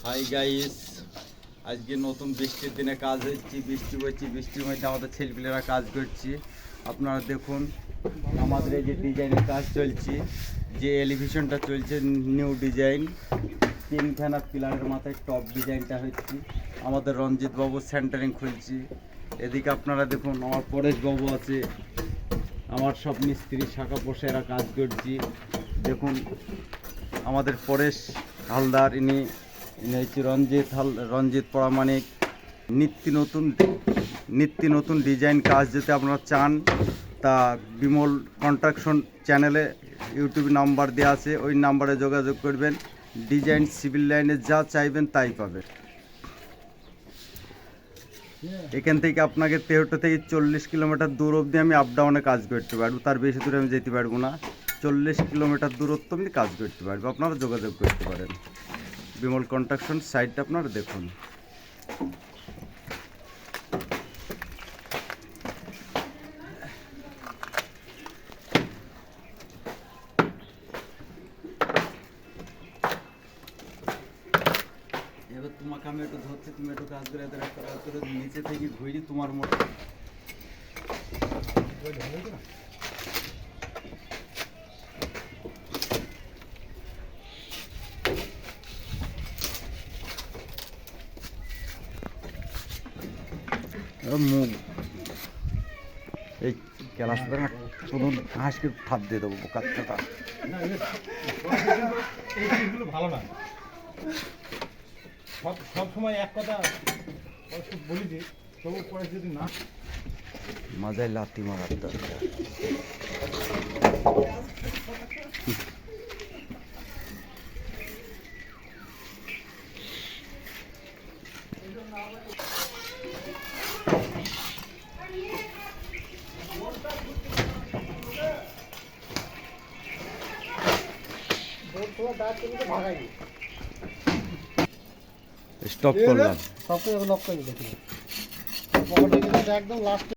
Hi guys, আজকে নতুন বৃষ্টির দিনে কাজ হচ্ছে। বৃষ্টি হচ্ছে, বৃষ্টির মধ্যে আমাদের ছেলেপিলেরা কাজ করছি। আপনারা দেখুন আমাদের এই যে ডিজাইনের কাজ চলছে, যে এলিভেশনটা চলছে নিউ ডিজাইন, তিনখানা পিলারের মাথায় টপ ডিজাইনটা হচ্ছে। আমাদের রঞ্জিত বাবু সেন্টারিং খুলছি। এদিকে আপনারা দেখুন আমার পরেশ বাবু আছে, আমার সব মিস্ত্রি শাখা পোষে এরা কাজ করছি। দেখুন আমাদের পরেশ হালদার, ইনি হচ্ছে রঞ্জিত প্রামাণিক। নিত্য নতুন ডিজাইন কাজ যদি আপনারা চান, তা বিমল কনস্ট্রাকশন চ্যানেলে ইউটিউব নাম্বার দেওয়া আছে, ওই নাম্বারে যোগাযোগ করবেন। ডিজাইন সিভিল লাইনে যা চাইবেন তাই পাবেন। এখান থেকে আপনাকে 63 থেকে 40 কিলোমিটার দূর অবধি আমি আপ ডাউনে কাজ করতে পারবো, তার বেশি দূরে আমি যেতে পারবো না। 40 কিলোমিটার দূরত্ব আমি কাজ করতে পারবো, আপনারা যোগাযোগ করতে পারেন। বিমল কনস্ট্রাকশন সাইটটা আপনারা দেখুন। এবার তোমাকে আমি একটু ধরছি, তুমি একটু কাজ করে নিচে থেকে ঘুরি তোমার মতো। মুখ এই ক্লাস শুধু হাঁসকে থাপ দিয়ে দেবো কাজটা। এইগুলো ভালো না, সব সময় এক কথা বলি যে তবু পরে যদি না মাজায় লাথি মারার দরকার। স্টপ করলাম, সব লক করে দিতে একদম লাস্ট।